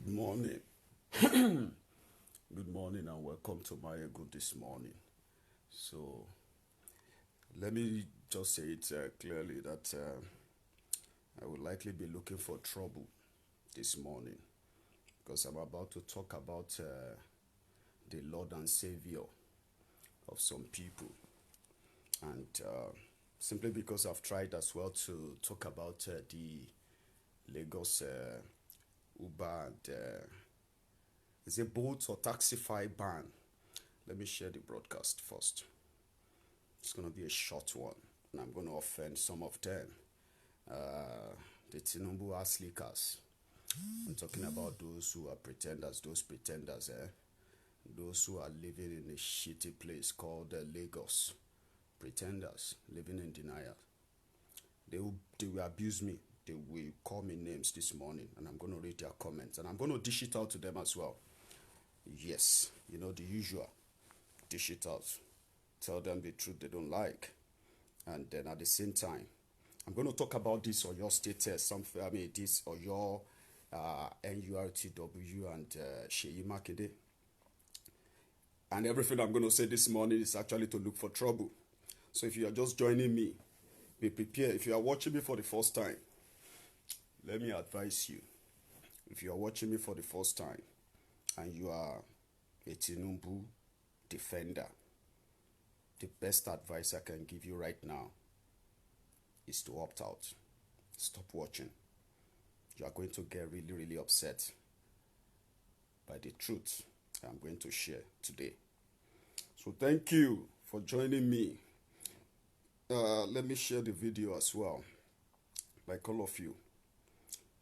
Good morning. Good morning and welcome to my good this morning. So, let me just say it clearly that I will likely be looking for trouble this morning because I'm about to talk about the Lord and Savior of some people. And simply because I've tried as well to talk about the Lagos Uber and is a boat or taxify ban. Let me share the broadcast first. It's going to be a short one, and I'm going to offend some of them. The Thiefnubu ass leakers. I'm talking about those who are pretenders, those who are living in a shitty place called Lagos. Pretenders, living in denial. They will abuse me. They will call me names this morning, and I'm going to read their comments, and I'm going to dish it out to them as well. Yes, the usual. Dish it out. Tell them the truth they don't like. And then at the same time, I'm going to talk about this Oyo State this Oyo NURTW and Sheyi Makinde. And everything I'm going to say this morning is actually to look for trouble. So if you are just joining me, be prepared. If you are watching me for the first time, let me advise you. If you are watching me for the first time and you are a Thiefnubu defender, the best advice I can give you right now is to opt out. Stop watching. You are going to get really, really upset by the truth I'm going to share today. So thank you for joining me. Let me share the video as well. Like all of you,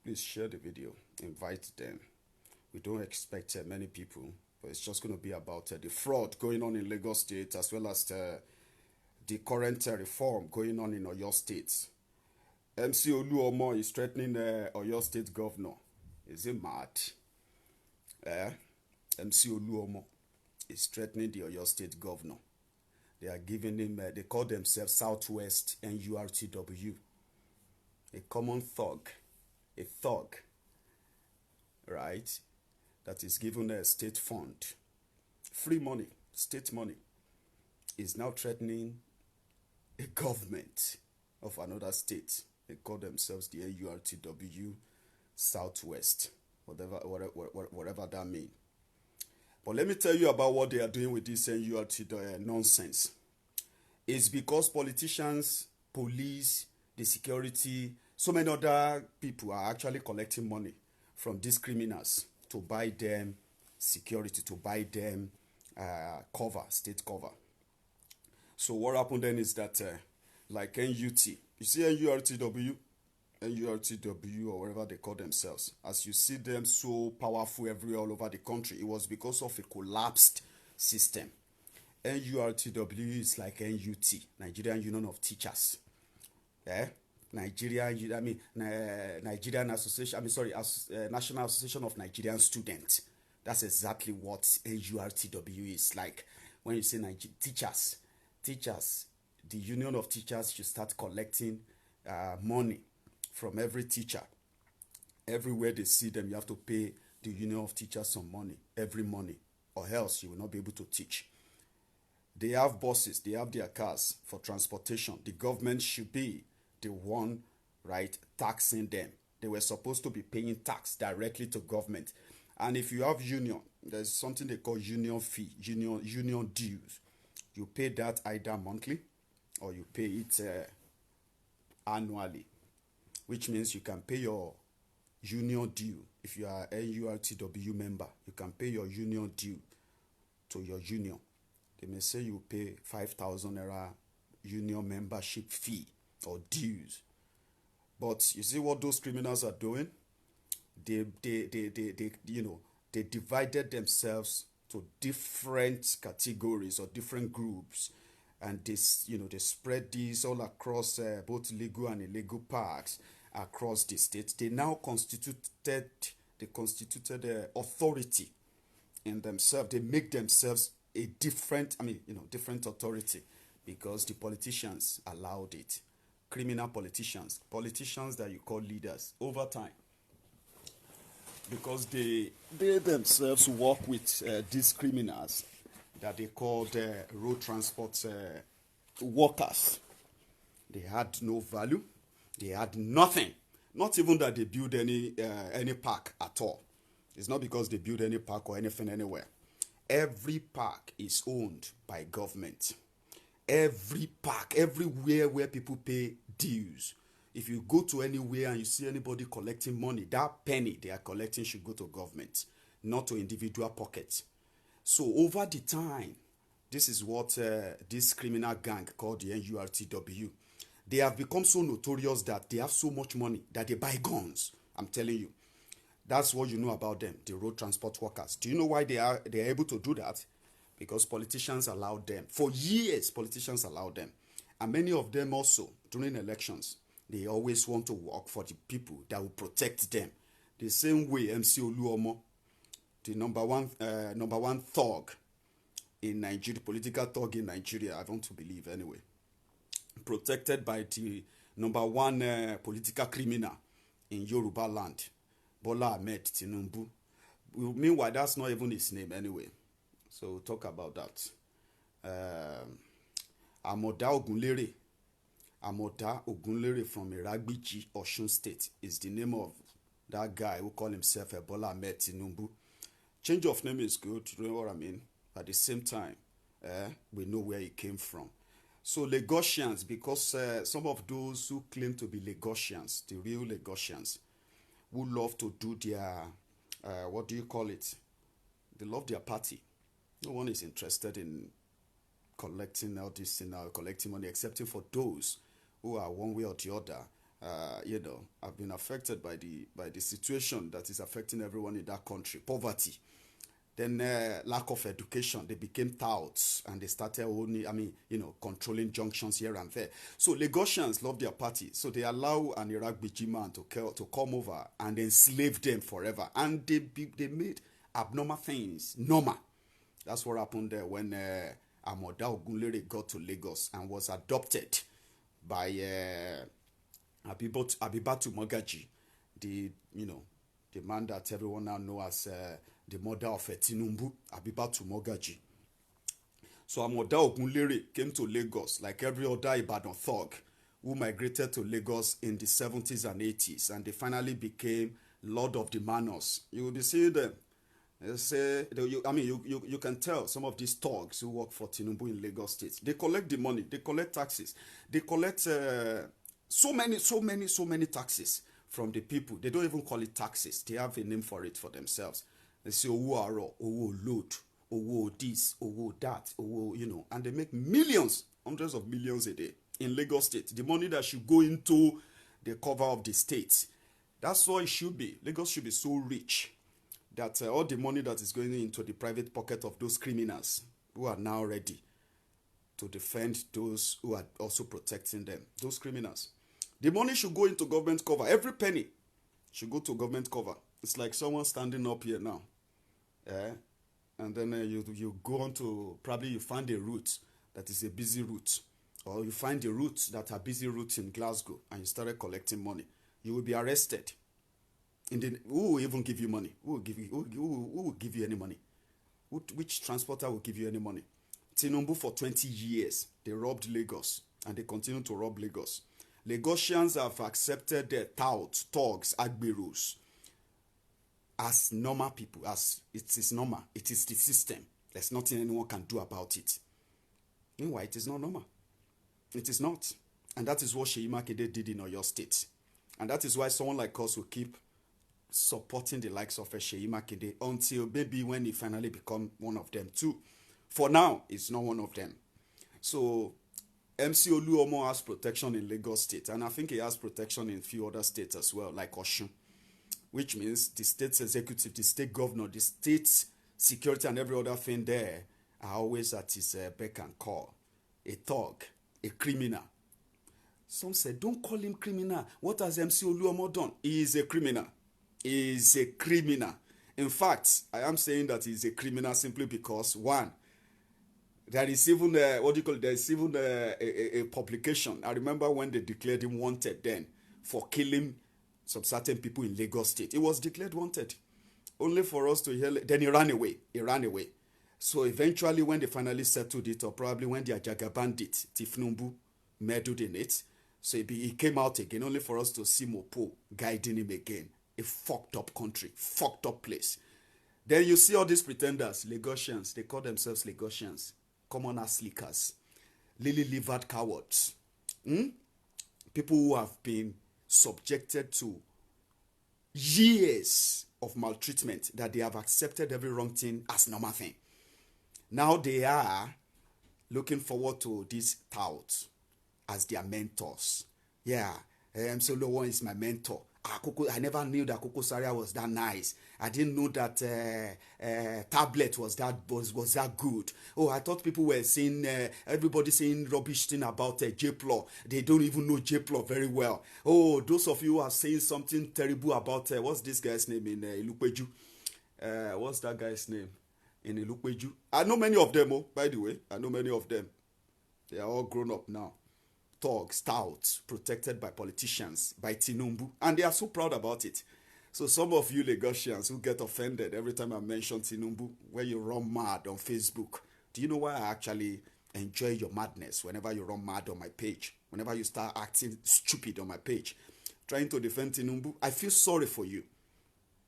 please share the video. Invite them. We don't expect many people, but it's just going to be about the fraud going on in Lagos State as well as the current reform going on in Oyo State. MC Oluomo is threatening Oyo State governor. Is he mad? MC Oluomo is threatening the Oyo State governor. They are giving him, they call themselves Southwest NURTW. A common thug, right? That is given a state fund, free money, state money, is now threatening a government of another state. They call themselves the NURTW Southwest, whatever that means. But let me tell you about what they are doing with this NURTW nonsense. It's because politicians, police, the security, so many other people are actually collecting money from these criminals to buy them security, to buy them state cover. So what happened then is that like NUT, you see NURTW or whatever they call themselves, as you see them so powerful everywhere all over the country, it was because of a collapsed system. NURTW is like NUT, Nigerian Union of Teachers. Nigerian Association, National Association of Nigerian Students. That's exactly what NURTW is like. When you say teachers, the Union of Teachers should start collecting money from every teacher. Everywhere they see them, you have to pay the Union of Teachers some money, every money, or else you will not be able to teach. They have buses, they have their cars for transportation. The government should be the one, right, taxing them. They were supposed to be paying tax directly to government. And if you have union, there's something they call union fee, union dues. You pay that either monthly or you pay it annually, which means you can pay your union due. If you are a NURTW member, you can pay your union due to your union. They may say you pay 5,000 naira union membership fee or dues. But you see what those criminals are doing? They divided themselves to different categories or different groups, and they spread these all across both legal and illegal parks across the state. They now constituted authority in themselves. They make themselves a different authority because the politicians allowed it. Criminal politicians that you call leaders, over time, because they themselves work with these criminals that they called road transport workers. They had no value. They had nothing. Not even that they build any park at all. It's not because they build any park or anything anywhere. Every park is owned by government. Every park, everywhere where people pay dues. If you go to anywhere and you see anybody collecting money, that penny they are collecting should go to government, not to individual pockets. So over the time, this is what this criminal gang called the NURTW, they have become so notorious that they have so much money that they buy guns. I'm telling you. That's what you know about them, the road transport workers. Do you know why they are able to do that? Because politicians allowed them. For years, politicians allowed them. And many of them also, during elections, they always want to work for the people that will protect them. The same way MC Oluomo, the number one thug in Nigeria, political thug in Nigeria, I want to believe anyway, protected by the number one political criminal in Yoruba land, Bola Ahmed Thiefnubu. Meanwhile, that's not even his name anyway. So we'll talk about that. Amoda Ogunlere from Iragbiji, Osun State is the name of that guy who called himself Bola Ahmed Thiefnubu. Change of name is good, you know what I mean? At the same time, we know where he came from. So Lagosians, because some of those who claim to be Lagosians, the real Lagosians, who love to do their, what do you call it? They love their party. No one is interested in collecting all this, collecting money, except for those who are one way or the other, have been affected by the situation that is affecting everyone in that country, poverty. Then lack of education, they became touts and they started only, controlling junctions here and there. So Lagosians love their party. So they allow an Iragbiji man to come over and enslave them forever. And they made abnormal things normal. That's what happened there when Amoda Ogunlere got to Lagos and was adopted by Abibatu Mogaji, the man that everyone now knows as the mother of Thiefnubu, Abibatu Mogaji. So Amoda Ogunlere came to Lagos like every other Ibadan thug who migrated to Lagos in the 70s and 80s, and they finally became Lord of the Manors. You will be seeing them. They say, you can tell some of these thugs who work for Thiefnubu in Lagos State. They collect the money, they collect taxes, they collect so many taxes from the people. They don't even call it taxes. They have a name for it for themselves. They say owo aro, owo load, owo this, owo that, owo, and they make millions, hundreds of millions a day in Lagos State. The money that should go into the cover of the state. That's what it should be. Lagos should be so rich that all the money that is going into the private pocket of those criminals who are now ready to defend those who are also protecting them, those criminals. The money should go into government cover. Every penny should go to government cover. It's like someone standing up here now. And then you go on to, probably you find a route that is a busy route. Or you find the routes that are busy routes in Glasgow and you started collecting money. You will be arrested. And then who will even give you money? Who will give you any money? Which transporter will give you any money? Thiefnubu for 20 years, they robbed Lagos and they continue to rob Lagos. Lagosians have accepted their touts, thugs, agberos as normal people, as it is normal. It is the system. There's nothing anyone can do about it. Meanwhile, it is not normal. It is not. And that is what Seyi Makinde did in Oyo State. And that is why someone like us will keep supporting the likes of Seyi Makinde until maybe when he finally become one of them too. For now, it's not one of them. So MC Oluomo has protection in Lagos State, and I think he has protection in a few other states as well, like Osun, which means the state's executive, the state governor, the state security and every other thing there are always at his beck and call. A thug, a criminal. Some said, don't call him criminal. What has MC Oluomo done? He is a criminal. He is a criminal. In fact, I am saying that he is a criminal simply because, one, there is even, there is even a publication. I remember when they declared him wanted then for killing some certain people in Lagos State. He was declared wanted. only for us to hear. Then he ran away. He ran away. So eventually, when they finally settled it, or probably when their Jaga bandit, Thiefnubu, meddled in it, so he came out again, only for us to see Mopo guiding him again. A fucked up country, fucked up place. Then you see all these pretenders, Lagosians, they call themselves Lagosians, common ass slickers, lily-livered cowards. People who have been subjected to years of maltreatment, that they have accepted every wrong thing as normal thing. Now they are looking forward to these touts as their mentors. Yeah, Solo One is my mentor. I never knew that Koko Zaria was that nice. I didn't know that Tablet was that good. Oh, I thought people were saying, everybody saying rubbish thing about J-Plo. They don't even know J-Plo very well. Oh, those of you who are saying something terrible about, what's this guy's name in Ilupeju? What's that guy's name in Ilupeju? I know many of them, by the way. I know many of them. They are all grown up now. Thugs, touts, protected by politicians, by Thiefnubu, and they are so proud about it. So some of you Lagosians who get offended every time I mention Thiefnubu, when you run mad on Facebook, do you know why I actually enjoy your madness whenever you run mad on my page, whenever you start acting stupid on my page, trying to defend Thiefnubu? I feel sorry for you.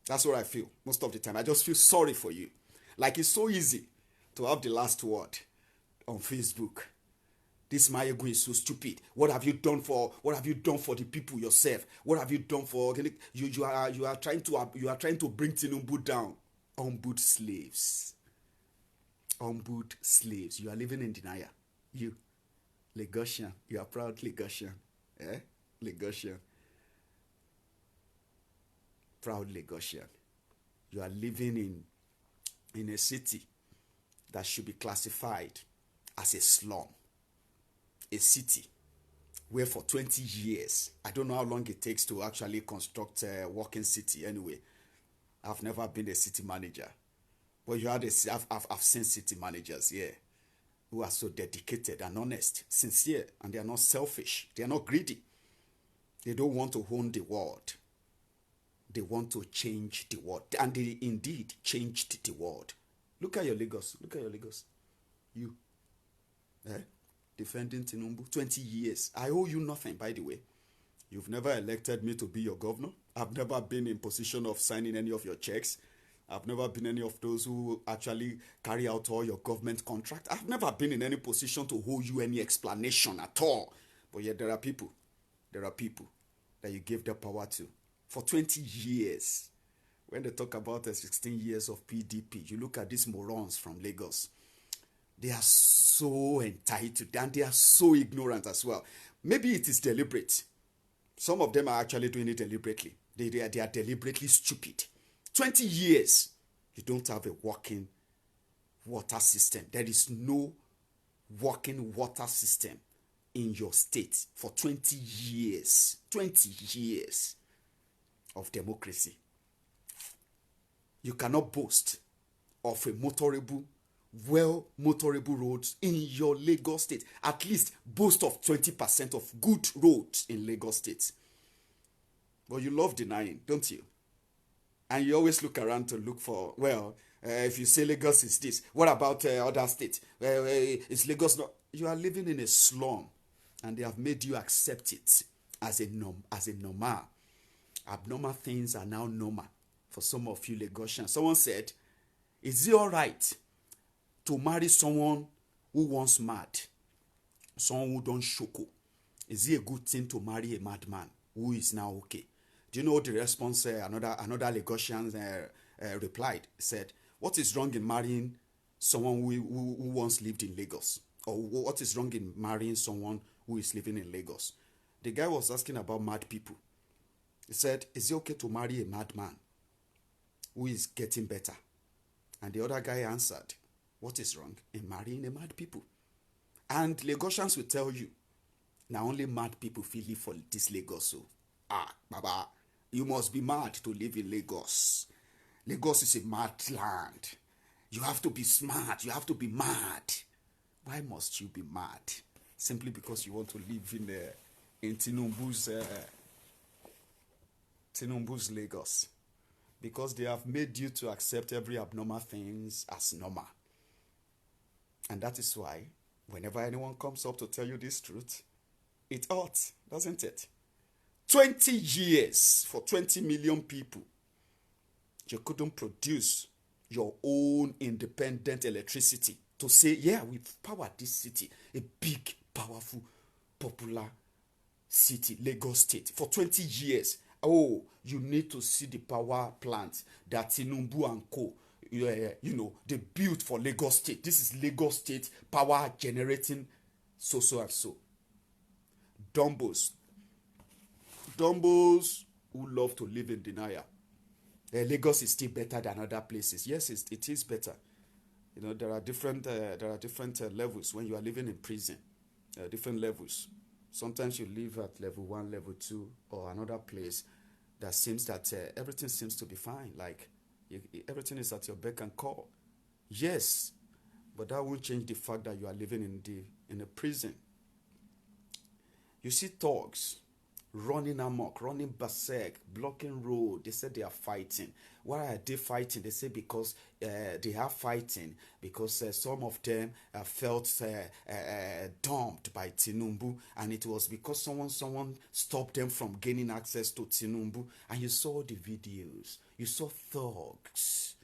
That's what I feel most of the time. I just feel sorry for you. Like, it's so easy to have the last word on Facebook. This Mayegu is so stupid. What have you done for the people yourself? What have you done for you are trying to bring Thiefnubu down. Humbled slaves. Humbled slaves. You are living in denial. You, Lagosian, you are proud Lagosian. Lagosian. Proud Lagosian. You are living in a city that should be classified as a slum. A city where for 20 years, I don't know how long it takes to actually construct a working city anyway. I've never been a city manager. But I've seen city managers, yeah, who are so dedicated and honest, sincere, and they are not selfish. They are not greedy. They don't want to own the world. They want to change the world. And they indeed changed the world. Look at your Lagos. Look at your Lagos. You. Defending Thiefnubu, 20 years. I owe you nothing, by the way. You've never elected me to be your governor. I've never been in position of signing any of your checks. I've never been any of those who actually carry out all your government contract. I've never been in any position to hold you any explanation at all. But yet there are people that you gave the power to for 20 years. When they talk about the 16 years of PDP, you look at these morons from Lagos. They are so entitled and they are so ignorant as well. Maybe it is deliberate. Some of them are actually doing it deliberately. They are deliberately stupid. 20 years, you don't have a working water system. There is no working water system in your state for 20 years. 20 years of democracy. You cannot boast of a motorable roads in your Lagos state. At least boast of 20% of good roads in Lagos state. But you love denying, don't you? And you always look around to look for, if you say Lagos is this, what about other states? Is Lagos not? You are living in a slum, and they have made you accept it as a normal. Abnormal things are now normal for some of you Lagosians. Someone said, is it all right to marry someone who once mad, someone who don't shoko? Is it a good thing to marry a madman who is now okay? Do you know the response another Lagosian replied? Said, what is wrong in marrying someone who once lived in Lagos? Or what is wrong in marrying someone who is living in Lagos? The guy was asking about mad people. He said, is it okay to marry a madman who is getting better? And the other guy answered, what is wrong in marrying a mad people? And Lagosians will tell you, now only mad people feel live for this Lagos. So, Baba, you must be mad to live in Lagos. Lagos is a mad land. You have to be smart. You have to be mad. Why must you be mad? Simply because you want to live in Thiefnubu's Lagos. because they have made you to accept every abnormal things as normal. And that is why whenever anyone comes up to tell you this truth, it hurts, doesn't it? 20 years for 20 million people, you couldn't produce your own independent electricity to say, yeah, we've powered this city, a big, powerful, popular city, Lagos State, for 20 years. Oh, you need to see the power plant that Thiefnubu and co. They built for Lagos State. This is Lagos State power generating so and so. Dumbos who love to live in denial. Lagos is still better than other places. Yes, it is better. There are different levels when you are living in prison. Different levels. Sometimes you live at level 1, level 2, or another place that seems that everything seems to be fine. Like everything is at your beck and call. Yes, but that won't change the fact that you are living in a prison. You see thugs running amok, running berserk, blocking road. They say they are fighting. Why are they fighting? They say because they are fighting because some of them felt dumped by Thiefnubu, and it was because someone stopped them from gaining access to Thiefnubu. And you saw the videos. You saw thugs.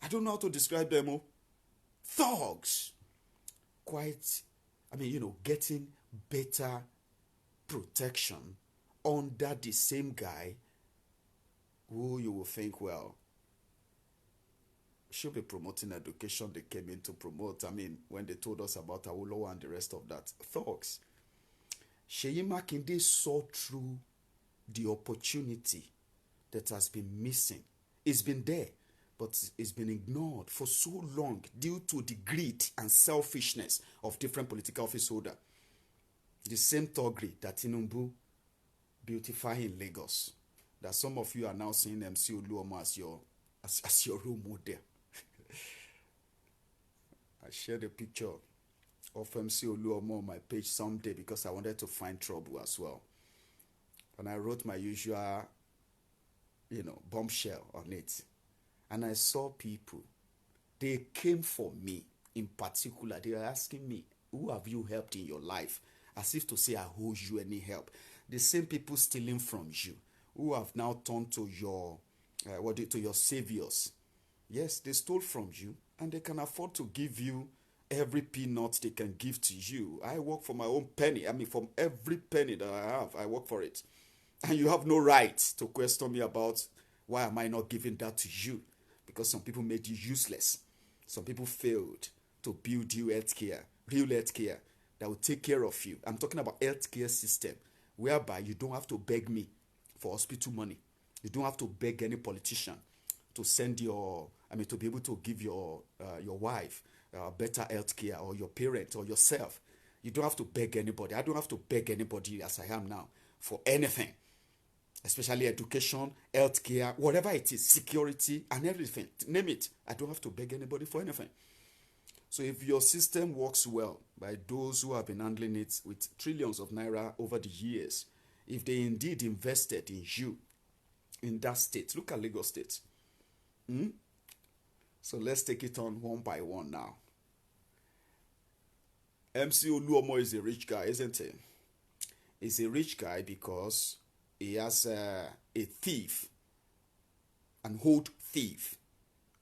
I don't know how to describe them. Oh, thugs. Getting better protection under the same guy who you will think, well, should be promoting education they came in to promote. When they told us about Awolowo and the rest of that. Thugs. Seyi Makinde saw through the opportunity that has been missing. It's been there, but it's been ignored for so long due to the greed and selfishness of different political office holders. The same thuggery that Thiefnubu beautify in Lagos, that some of you are now seeing MC Oluomo as your role model. I shared a picture of MC Oluomo on my page someday because I wanted to find trouble as well. And I wrote my usual, bombshell on it. And I saw people, they came for me in particular. They were asking me, who have you helped in your life? As if to say, I owe you any help. The same people stealing from you, who have now turned to your saviors. Yes, they stole from you, and they can afford to give you every peanut they can give to you. I work for my own penny. From every penny that I have, I work for it. And you have no right to question me about why am I not giving that to you? Because some people made you useless. Some people failed to build you healthcare, real healthcare that will take care of you. I'm talking about healthcare system whereby you don't have to beg me for hospital money. You don't have to beg any politician to send to be able to give your wife better healthcare, or your parent or yourself. You don't have to beg anybody. I don't have to beg anybody as I am now for anything, especially education, healthcare, whatever it is, security and everything. Name it. I don't have to beg anybody for anything. So if your system works well by those who have been handling it with trillions of naira over the years, if they indeed invested in you, in that state, look at Lagos State. So let's take it on one by one now. MC Oluomo is a rich guy, isn't he? He's a rich guy because he has a thief, an old thief,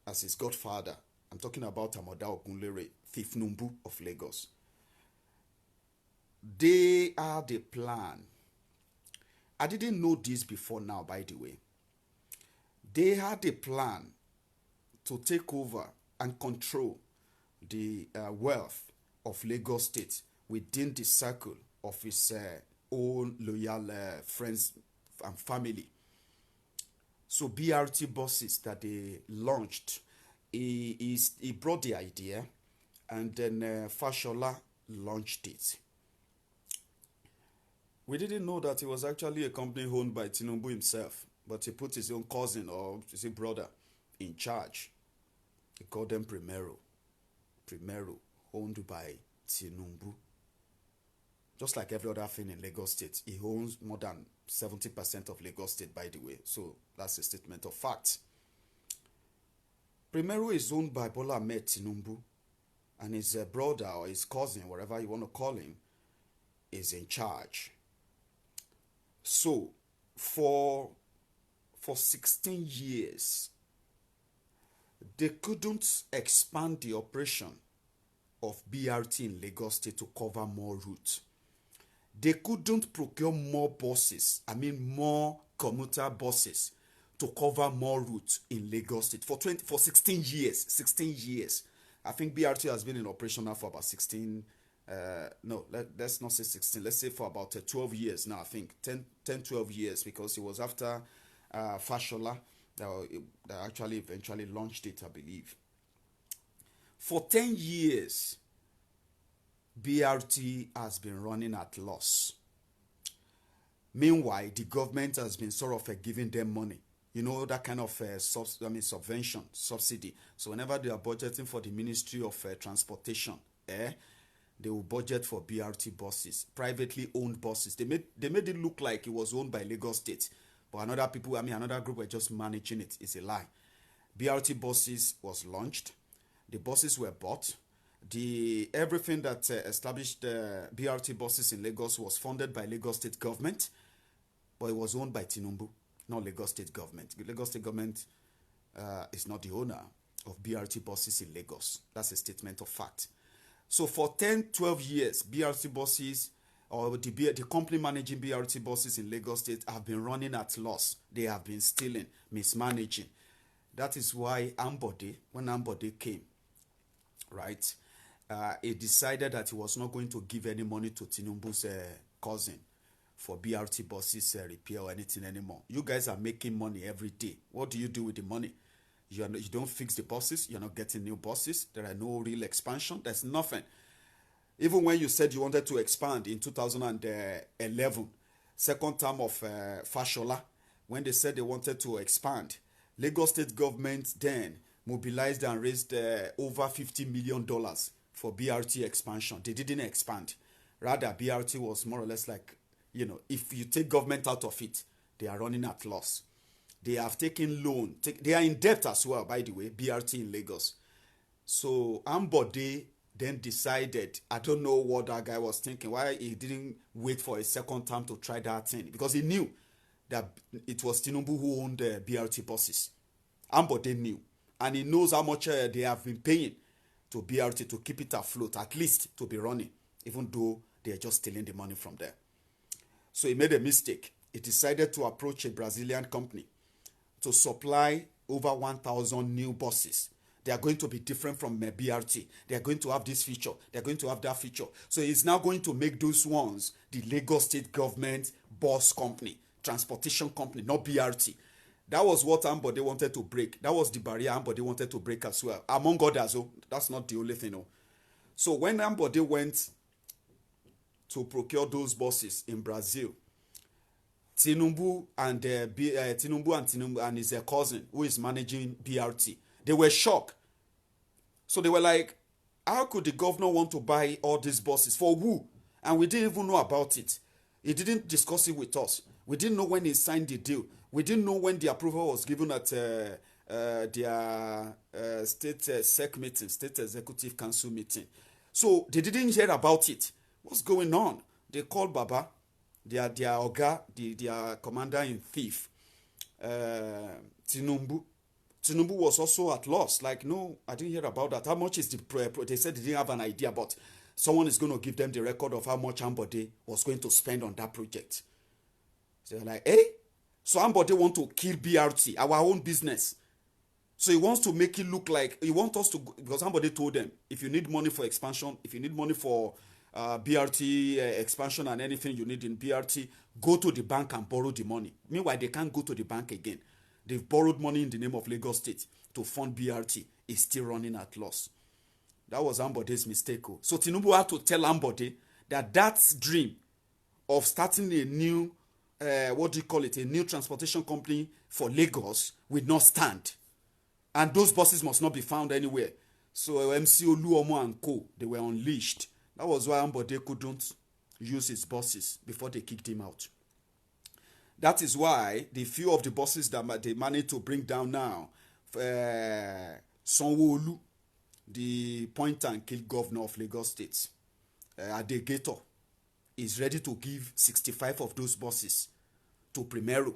as his godfather. I'm talking about Amoda Ogunlere, Thiefnubu of Lagos. They are the plan. I didn't know this before now, by the way. They had a plan to take over and control the wealth of Lagos State within the circle of his own loyal friends and family. So BRT buses that they launched, he brought the idea, and then Fashola launched it. We didn't know that it was actually a company owned by Thiefnubu himself, but he put his own cousin or his brother in charge. He called them Primero, owned by Thiefnubu. Just like every other thing in Lagos State, he owns more than 70% of Lagos State, by the way. So that's a statement of fact. Primero is owned by Bola Ahmed Thiefnubu, and his brother or his cousin, whatever you want to call him, is in charge. So for 16 years, they couldn't expand the operation of BRT in Lagos State to cover more routes. They couldn't procure more buses, more commuter buses to cover more routes in Lagos State for 16 years. 16 years. I think BRT has been in operation now for about 16, let's not say 16, let's say for about 12 years now, I think, 10, 12 years, because it was after Fashola that actually eventually launched it, I believe. For 10 years, BRT has been running at loss. Meanwhile, the government has been sort of giving them money. You know, that kind of subvention, subsidy. So whenever they are budgeting for the Ministry of Transportation, they will budget for BRT buses, privately owned buses. They made it look like it was owned by Lagos State. But another group were just managing it. It's a lie. BRT buses was launched. The buses were bought. Everything that established BRT buses in Lagos was funded by Lagos State government, but it was owned by Thiefnubu, not Lagos State government. The Lagos State government is not the owner of BRT buses in Lagos. That's a statement of fact. So for 10, 12 years, BRT buses, or the company managing BRT buses in Lagos State, have been running at loss. They have been stealing, mismanaging. That is why when Ambode came, right, he decided that he was not going to give any money to Thiefnubu's cousin for BRT buses repair or anything anymore. You guys are making money every day. What do you do with the money? You don't fix the buses. You're not getting new buses. There are no real expansion. There's nothing. Even when you said you wanted to expand in 2011, second term of Fashola, when they said they wanted to expand, Lagos State government then mobilized and raised over $50 million for BRT expansion. They didn't expand. Rather, BRT was more or less like, if you take government out of it, they are running at loss. They have taken loan. They are in debt as well, by the way, BRT in Lagos. So Ambode then decided, I don't know what that guy was thinking, why he didn't wait for a second time to try that thing. Because he knew that it was Thiefnubu who owned the BRT buses. Ambode knew. And he knows how much they have been paying to BRT to keep it afloat, at least to be running, even though they are just stealing the money from there. So he made a mistake. He decided to approach a Brazilian company to supply over 1,000 new buses. They are going to be different from BRT. They are going to have this feature. They are going to have that feature. So he's now going to make those ones the Lagos State government bus company, transportation company, not BRT. That was what Ambode wanted to break. That was the barrier Ambode wanted to break as well. Among others, that's not the only thing. So when Ambode went to procure those buses in Brazil, Thiefnubu and his cousin, who is managing BRT, they were shocked. So they were like, how could the governor want to buy all these buses? For who? And we didn't even know about it. He didn't discuss it with us. We didn't know when he signed the deal. We didn't know when the approval was given at their state SEC meeting, State Executive Council meeting. So they didn't hear about it. What's going on? They called Baba, their Oga, their commander-in-chief, Thiefnubu. Thiefnubu was also at loss. Like, no, I didn't hear about that. How much is the... They said they didn't have an idea, but someone is going to give them the record of how much Ambode was going to spend on that project. So they're like, so Ambode want to kill BRT, our own business. So he wants to make it look like... He wants us to... Because Ambode told them, if you need money for expansion, if you need money for BRT expansion and anything you need in BRT, go to the bank and borrow the money. Meanwhile, they can't go to the bank again. They've borrowed money in the name of Lagos State to fund BRT. It's still running at loss. That was Ambode's mistake. So Thiefnubu had to tell Ambode that dream of starting a new, a new transportation company for Lagos will not stand. And those buses must not be found anywhere. So MC Oluomo and co, they were unleashed. That was why Ambode couldn't use his buses before they kicked him out. That is why the few of the bosses that they managed to bring down now, Sanwo-Olu, the point and kill governor of Lagos State, Adegator, is ready to give 65 of those bosses to Primero,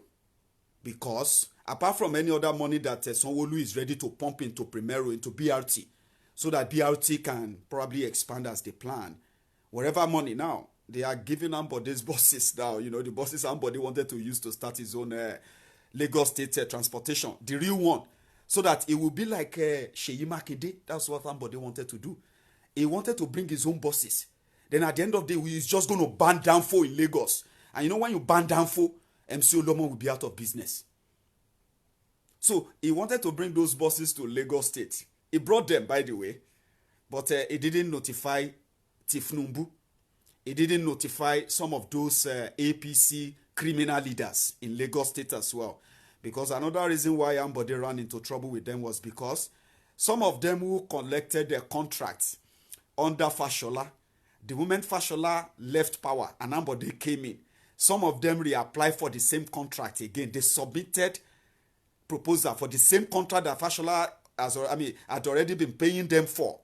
because apart from any other money that Sanwo-Olu is ready to pump into Primero, into BRT, so that BRT can probably expand as they plan, whatever money now, they are giving Ambode's bosses now, the bosses Ambode wanted to use to start his own Lagos State transportation, the real one, so that it will be like Seyi Makinde. That's what Ambode wanted to do. He wanted to bring his own bosses. Then at the end of the day, he's just going to ban Danfo in Lagos. And when you ban Danfo, MC Olomo will be out of business. So he wanted to bring those bosses to Lagos State. He brought them, by the way, but he didn't notify Thiefnubu. He didn't notify some of those APC criminal leaders in Lagos State as well. Because another reason why Ambode ran into trouble with them was because some of them who collected their contracts under Fashola, the moment Fashola left power and Ambode came in, some of them reapplied for the same contract again. They submitted proposal for the same contract that Fashola had already been paying them for.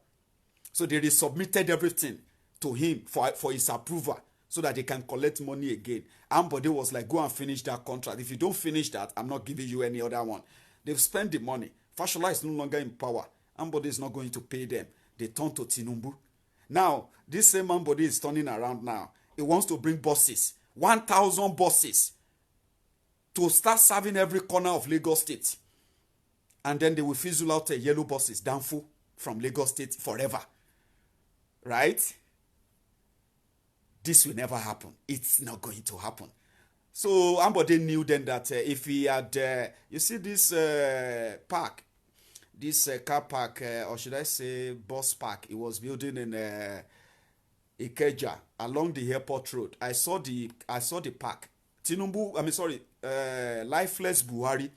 So they resubmitted everything to him for his approval so that they can collect money again. Ambode was like, go and finish that contract. If you don't finish that, I'm not giving you any other one. They've spent the money. Fashola is no longer in power. Ambode is not going to pay them. They turn to Tinubu. Now, this same Ambode is turning around now. He wants to bring buses, 1,000 buses, to start serving every corner of Lagos State. And then they will fizzle out yellow buses, Danfo, from Lagos State forever. Right? This will never happen. It's not going to happen. So Ambode knew then that if he had, you see this park, this car park, or should I say bus park, he was building in Ikeja along the airport road. I saw the park. Lifeless Buhari.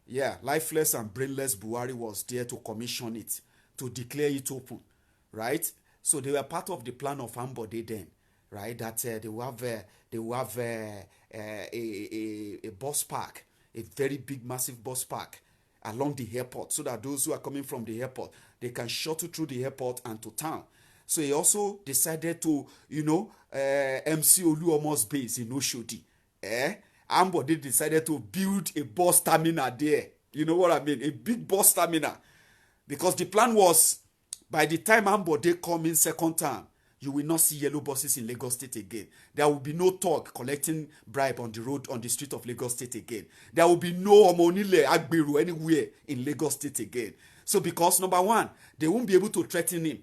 Yeah, lifeless and brainless Buhari was there to commission it, to declare it open, right? So they were part of the plan of Ambode then, right? That they will have a bus park, a very big, massive bus park along the airport, so that those who are coming from the airport, they can shuttle through the airport and to town. So he also decided to, MC Oluomo's base in Oshodi. Ambode decided to build a bus terminal there. You know what I mean? A big bus terminal. Because the plan was, by the time Ambode come in second term, you will not see yellow buses in Lagos State again. There will be no talk collecting bribe on the road, on the street of Lagos State again. There will be no Omonile Agberu anywhere in Lagos State again. So because, number one, they won't be able to threaten him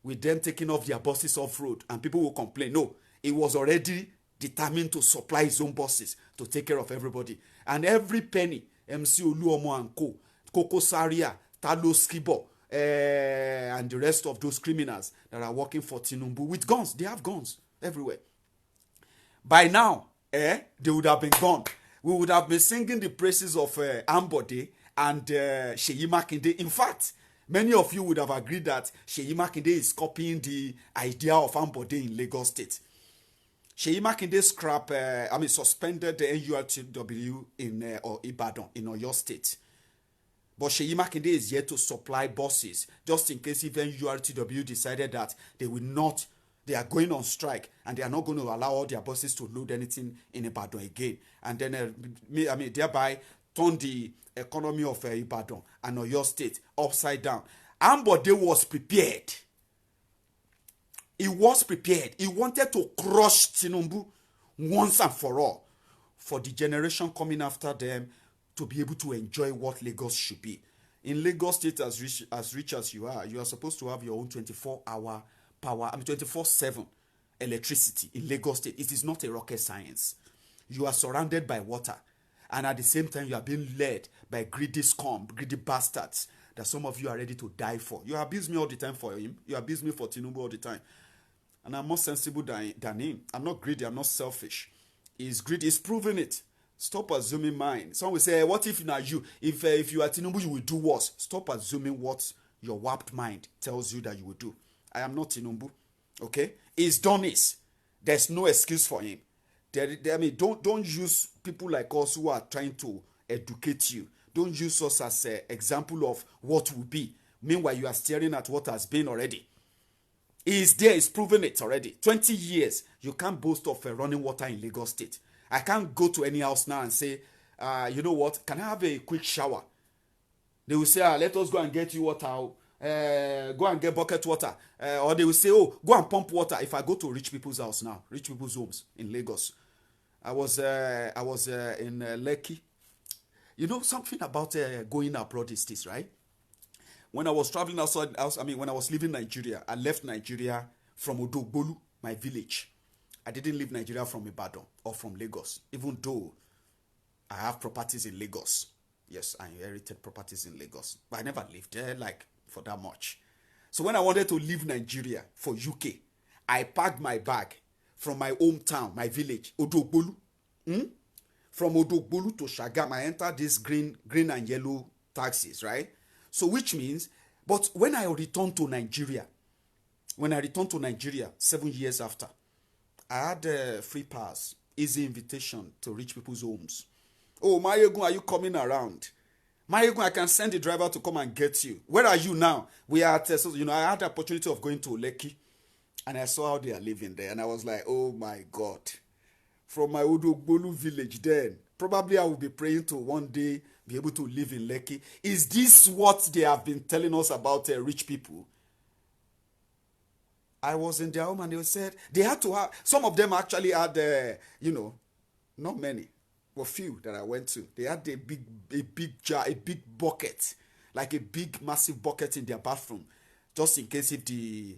with them taking off their buses off road and people will complain. No, he was already determined to supply his own buses to take care of everybody. And every penny, MC Oluomo and Co., Koko Saria, Talo Skibo, and the rest of those criminals that are working for Tinubu with guns. They have guns everywhere. By now, they would have been gone. We would have been singing the praises of Ambode and Seyi Makinde. In fact, many of you would have agreed that Seyi Makinde is copying the idea of Ambode in Lagos State. Seyi Makinde suspended the NURTW in Ibadan, in Oyo State. But Seyi Makinde is yet to supply buses, just in case even NURTW decided that they are going on strike, and they are not going to allow all their buses to load anything in Ibadan again. And then, thereby turn the economy of Ibadan and Oyo State upside down. Ambode was prepared. He was prepared. He wanted to crush Tinubu once and for all, for the generation coming after them to be able to enjoy what Lagos should be. In Lagos State, as rich as you are supposed to have your own 24-hour power, 24/7 electricity in Lagos State. It is not a rocket science. You are surrounded by water, and at the same time, you are being led by greedy scum, greedy bastards that some of you are ready to die for. You abuse me all the time for him. You abuse me for Tinubu all the time. And I'm more sensible than him. I'm not greedy. I'm not selfish. He's greedy. He's proving it. Stop assuming mine. Some will say, what if now you, if you are Tinubu, you will do worse. Stop assuming what your warped mind tells you that you will do. I am not Tinubu. Okay? He's done this. There's no excuse for him. I mean, don't use people like us who are trying to educate you. Don't use us as an example of what will be. Meanwhile, you are staring at what has been already. He is there, he's proven it already. 20 years, you can't boast of running water in Lagos State. I can't go to any house now and say, you know what, can I have a quick shower? They will say, let us go and get you water. Go and get bucket water. Or they will say, oh, go and pump water. If I go to rich people's house now, rich people's homes in Lagos. I was in Lekki. You know something about going abroad is this, right? When I was traveling outside, when I was leaving Nigeria, I left Nigeria from Odogbolu, my village. I didn't leave Nigeria from Ibadan or from Lagos, even though I have properties in Lagos. Yes, I inherited properties in Lagos, but I never lived there like for that much. So when I wanted to leave Nigeria for UK, I packed my bag from my hometown, my village, Odogbolu. From Odogbolu to Shagam, I entered these green and yellow taxis, right? So which means, but when I returned to Nigeria, 7 years after, I had a free pass, easy invitation to rich people's homes. Oh, Mayegun, are you coming around? Mayegun, I can send the driver to come and get you. Where are you now? We are at, I had the opportunity of going to Lekki, and I saw how they are living there, and I was like, oh my God. From my Odogbolu village then, probably I will be praying to one day be able to live in Lekki. Is this what they have been telling us about rich people? I was in their home and they said they had to have, some of them actually had, not many, but few that I went to. They had a big jar, a big bucket, like a big massive bucket in their bathroom, just in case if the,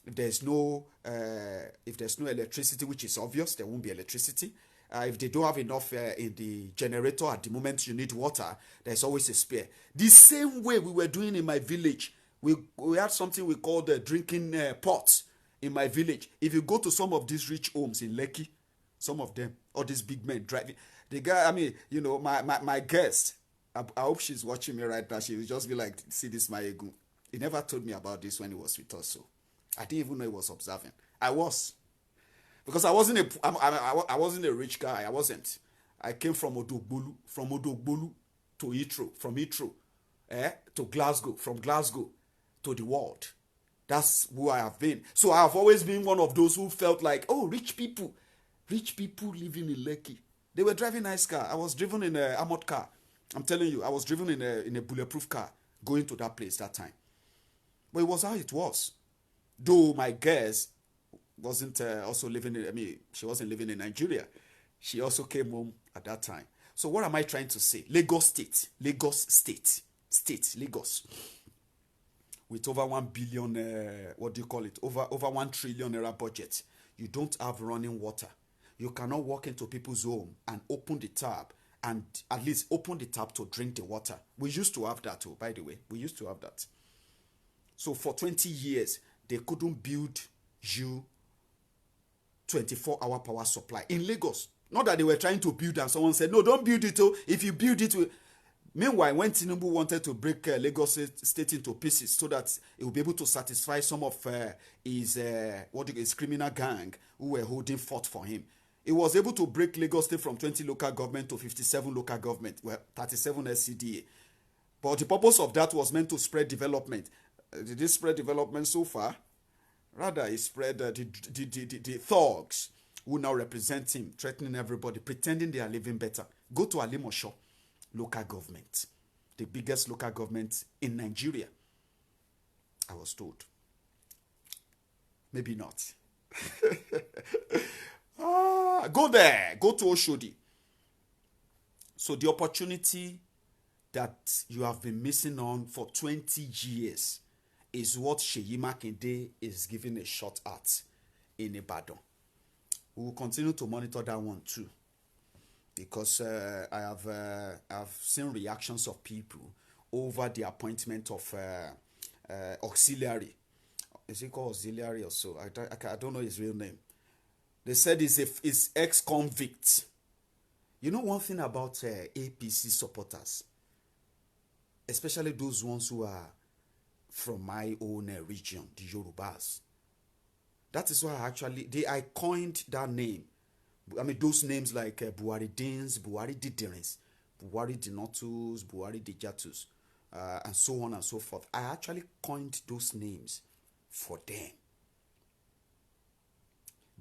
if there's no electricity, which is obvious, there won't be electricity. If they don't have enough in the generator at the moment you need water, there's always a spare. The same way we were doing in my village. We had something we called the drinking pots in my village. If you go to some of these rich homes in Lekki, some of them, all these big men driving. The guy, my guest, I hope she's watching me right now. She will just be like, see this Mayegun. He never told me about this when he was with us, so I didn't even know he was observing. I was. Because I wasn't a rich guy. I wasn't. I came from Odogbolu to Heathrow, from Heathrow to Glasgow, from Glasgow to the world. That's who I have been. So I have always been one of those who felt like, oh, rich people living in Lekki. They were driving nice car. I was driven in an armored car. I'm telling you, I was driven in a bulletproof car going to that place that time. But it was how it was. Though my guest wasn't also living in, she wasn't living in Nigeria. She also came home at that time. So what am I trying to say? Lagos. With over 1 billion, over 1 trillion naira budget. You don't have running water. You cannot walk into people's home and open the tap and at least open the tap to drink the water. We used to have that too, by the way. We used to have that. So for 20 years, they couldn't build you 24-hour power supply in Lagos. Not that they were trying to build and someone said, no, don't build it. If you build it, meanwhile, when Thiefnubu wanted to break Lagos State into pieces so that it would be able to satisfy some of his criminal gang who were holding fort for him, he was able to break Lagos State from 20 local government to 57 local government, 37 SCDA. But the purpose of that was meant to spread development. Did it spread development so far? Rather, it spread the thugs who now represent him, threatening everybody, pretending they are living better. Go to Alimosho local government, the biggest local government in Nigeria. I was told. Maybe not. Go there. Go to Oshodi. So the opportunity that you have been missing on for 20 years is what Seyi Makinde is giving a shot at in Ibadan. We will continue to monitor that one too, because I have seen reactions of people over the appointment of auxiliary. Is it called auxiliary or so? I don't know his real name. They said he's ex-convict. You know one thing about APC supporters, especially those ones who are from my own region, the Yorubas. That is why I coined that name. I mean, those names like Buhari Dins, Buhari Didirins, Buhari Dinotus, Buhari Dijatus, and so on and so forth. I actually coined those names for them.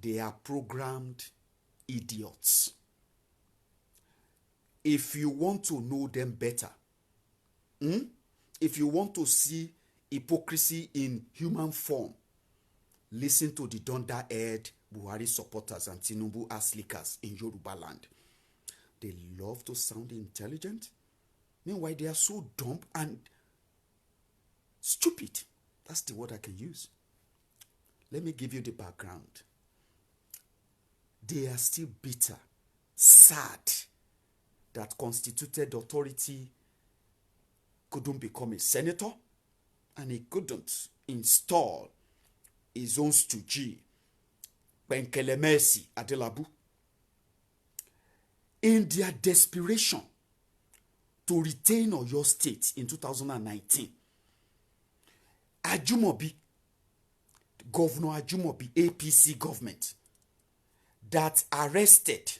They are programmed idiots. If you want to know them better, if you want to see hypocrisy in human form, listen to the dunderhead Buhari supporters and Thiefnubu ass lickers in Yoruba land. They love to sound intelligent. Meanwhile, they are so dumb and stupid. That's the word I can use. Let me give you the background. They are still bitter, sad that constituted authority couldn't become a senator and he couldn't install his own stooge, Penkelemesi Adelabu. In their desperation to retain Oyo State in 2019, Ajumobi, Governor Ajumobi, APC government, that arrested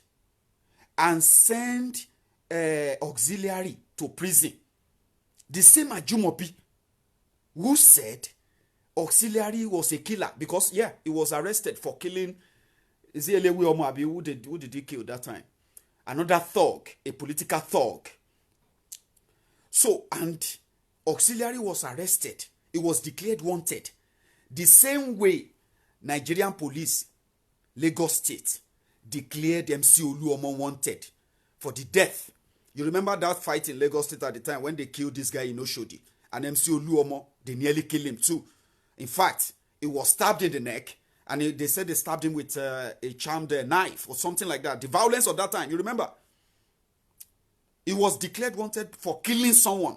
and sent auxiliary to prison. The same Ajumobi who said auxiliary was a killer because, yeah, he was arrested for killing, is it Elewi Omoabi? Who did he kill that time? Another thug, a political thug. So, and auxiliary was arrested. He was declared wanted. The same way Nigerian police, Lagos State, declared MC Oluomo wanted for the death. You remember that fight in Lagos State at the time when they killed this guy in Oshodi? And MC Oluomo, they nearly killed him too. In fact, he was stabbed in the neck, and they said they stabbed him with a charmed knife or something like that. The violence of that time, you remember? He was declared wanted for killing someone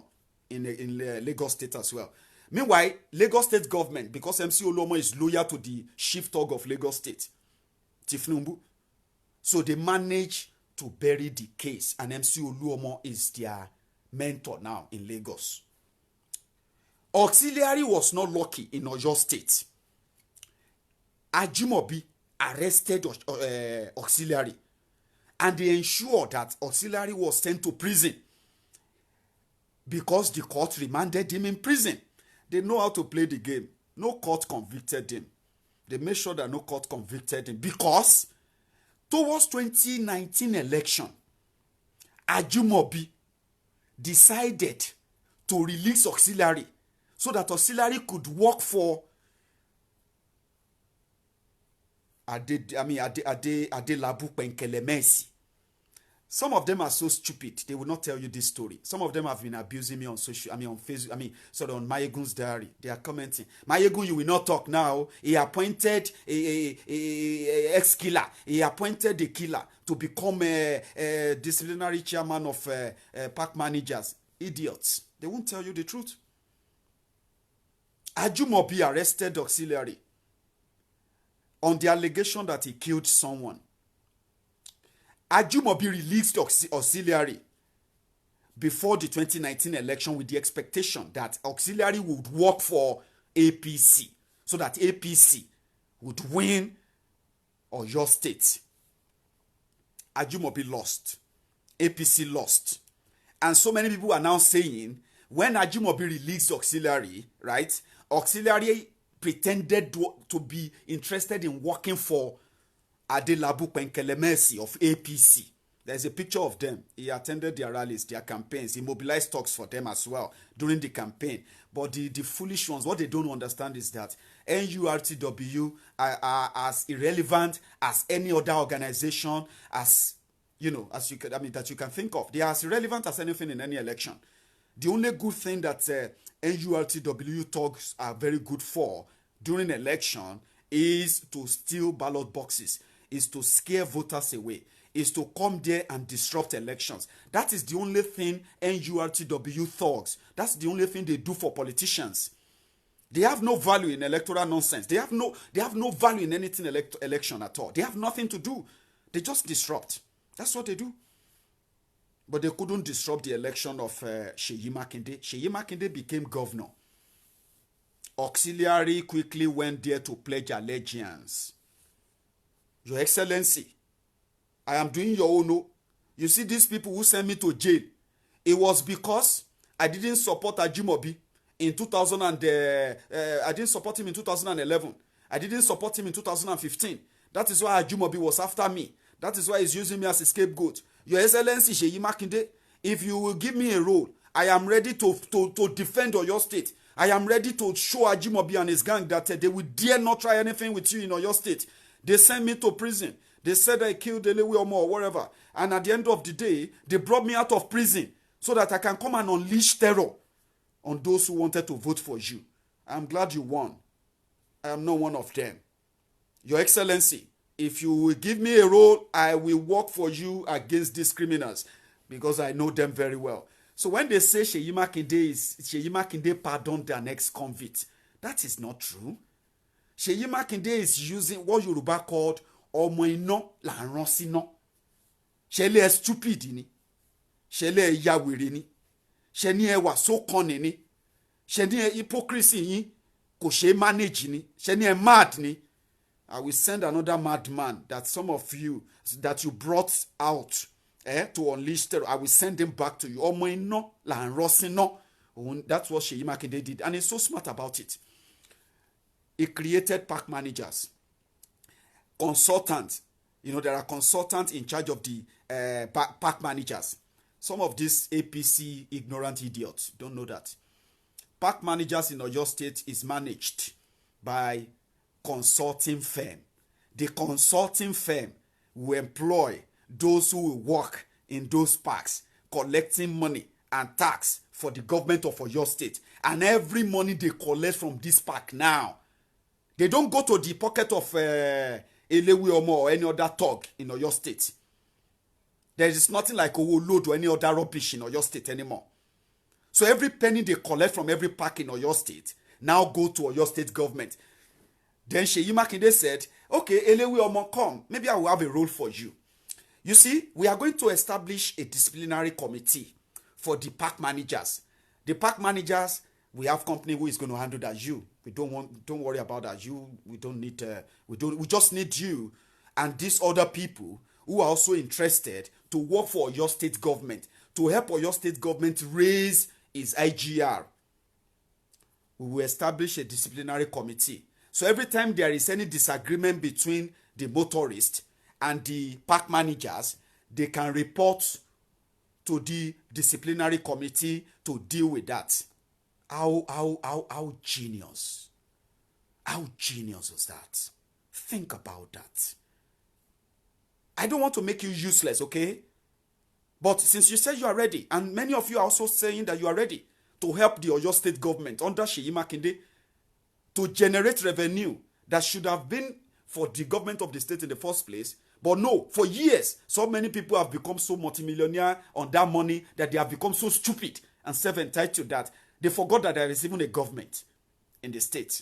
in Lagos State as well. Meanwhile, Lagos State government, because MC Oluomo is loyal to the chief thug of Lagos State, Thiefnubu, so they managed to bury the case, and MC Oluomo is their mentor now in Lagos. Auxiliary was not lucky in Oyo State. Ajumobi arrested auxiliary, and they ensured that auxiliary was sent to prison because the court remanded him in prison. They know how to play the game. No court convicted him. They made sure that no court convicted him because towards 2019 election, Ajumobi decided to release auxiliary so that auxiliary could work for Adelabu Penkelemesi. Some of them are so stupid, they will not tell you this story. Some of them have been abusing me on on Facebook, on Mayegun's diary. They are commenting, Mayegun, you will not talk now. He appointed a ex-killer. He appointed a killer to become a disciplinary chairman of park managers. Idiots. They won't tell you the truth. Ajumobi arrested auxiliary on the allegation that he killed someone. Ajumobi released auxiliary before the 2019 election with the expectation that auxiliary would work for APC so that APC would win Oyo State. Ajumobi lost. APC lost. And so many people are now saying when Ajumobi released auxiliary, right? Auxiliary pretended to be interested in working for Adelabu Penkelemesi of APC. There's a picture of them. He attended their rallies, their campaigns. He mobilized talks for them as well during the campaign. But the foolish ones, what they don't understand is that NURTW are as irrelevant as any other organization, as that you can think of. They are as irrelevant as anything in any election. The only good thing that NURTW talks are very good for during election is to steal ballot boxes, is to scare voters away, is to come there and disrupt elections. That is the only thing NURTW thugs, that's the only thing they do for politicians. They have no value in electoral nonsense. They have no value in anything election at all. They have nothing to do. They just disrupt. That's what they do. But they couldn't disrupt the election of Seyi Makinde. Seyi Makinde became governor. auxiliary quickly went there to pledge allegiance. Your Excellency, I am doing your own. No. You see these people who sent me to jail, it was because I didn't support Ajimobi in 2000 and I didn't support him in 2011. I didn't support him in 2015. That is why Ajimobi was after me. That is why he's using me as a scapegoat. Your Excellency Seyi Makinde, if you will give me a role, I am ready to defend Oyo State. I am ready to show Ajimobi and his gang that they will dare not try anything with you in Oyo State. They sent me to prison. They said I killed Elewe Omo or whatever. And at the end of the day, they brought me out of prison so that I can come and unleash terror on those who wanted to vote for you. I'm glad you won. I am not one of them. Your Excellency, if you will give me a role, I will work for you against these criminals because I know them very well. So when they say Seyi Makinde pardoned an ex-convict, that is not true. Seyi Makinde is using what Yoruba called ọmọ iná là ń rán síná. Ṣẹlẹ̀ stupid ni. Ṣẹlẹ̀ ya wèrè ni. Ṣẹni ẹ wà sókànnì ni. Ṣẹni ẹ hypocrisy yín kò ṣe manage ni. Ṣẹni ẹ mad ni. I will send another madman that some of you that you brought out to unleash terror. I will send him back to you. Ọmọ iná là ń rán síná. That's what Seyi Makinde did, and he's so smart about it. He created park managers, consultants. You know, there are consultants in charge of the park managers. Some of these APC ignorant idiots don't know that. Park managers in Oyo State is managed by consulting firm. The consulting firm will employ those who will work in those parks, collecting money and tax for the government of Oyo State. And every money they collect from this park now, they don't go to the pocket of Elewe Omo or any other thug in Oyo State. There is nothing like Owolodo or any other rubbish in Oyo State anymore. So every penny they collect from every park in Oyo State now go to Oyo State government. Then Seyi Makinde said, okay, Elewe Omo, come. Maybe I will have a role for you. You see, we are going to establish a disciplinary committee for the park managers. The park managers, we have company who is going to handle that. Don't worry about that. We just need you and these other people who are also interested to work for your state government, to help your state government raise its IGR. We will establish a disciplinary committee. So every time there is any disagreement between the motorists and the park managers, they can report to the disciplinary committee to deal with that. How genius. How genius was that? Think about that. I don't want to make you useless, okay? But since you said you are ready, and many of you are also saying that you are ready to help the Oyo State government under Seyi Makinde to generate revenue that should have been for the government of the state in the first place. But no, for years, so many people have become so multimillionaire on that money that they have become so stupid and self-entitled that they forgot that there is even a government in the state.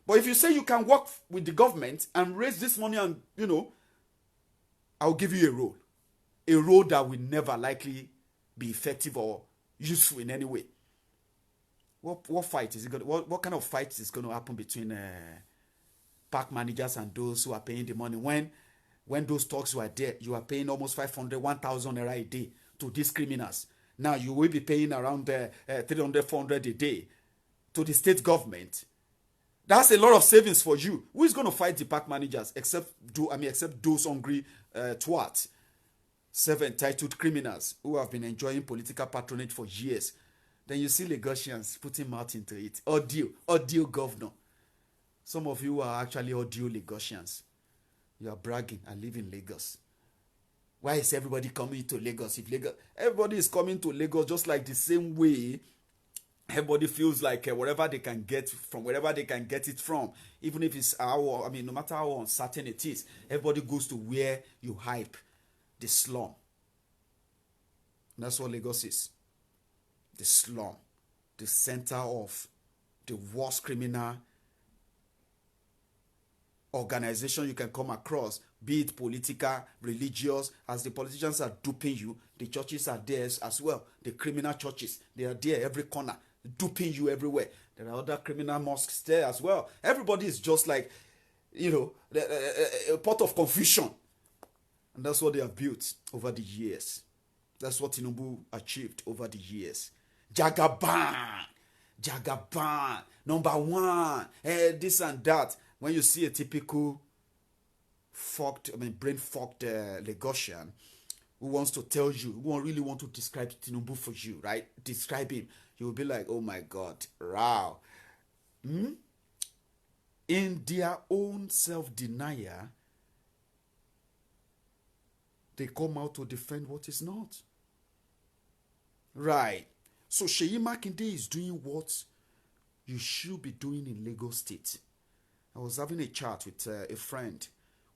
But if you say you can work with the government and raise this money and, I'll give you a role that will never likely be effective or useful in any way. What fight is it going? What kind of fight is going to happen between park managers and those who are paying the money? When those talks were there, you are paying almost 500, 1,000 naira a day to these criminals. Now you will be paying around 300, 400 a day to the state government. That's a lot of savings for you. Who is going to fight the park managers except those hungry twats, self-entitled criminals who have been enjoying political patronage for years? Then you see Lagosians putting mouth into it. Audio governor. Some of you are actually audio Lagosians. You are bragging, I live in Lagos. Why is everybody coming to Lagos? Everybody is coming to Lagos just like the same way everybody feels like wherever they can get it from, even if it's no matter how uncertain it is, everybody goes to where you hype, the slum. And that's what Lagos is. The slum, the center of the worst criminal organization you can come across, be it political, religious. As the politicians are duping you, the churches are there as well. The criminal churches, they are there every corner. duping you everywhere. There are other criminal mosques there as well. Everybody is just like, a pot of confusion. And that's what they have built over the years. That's what Thiefnubu achieved over the years. Jagaban, number one, this and that. When you see a typical brain fucked Lagosian who wants to tell you, who really want to describe Thiefnubu for you, right? Describe him. You will be like, oh my God, wow. In their own self-denial, they come out to defend what is not. Right. So Seyi Makinde is doing what you should be doing in Lagos State. I was having a chat with a friend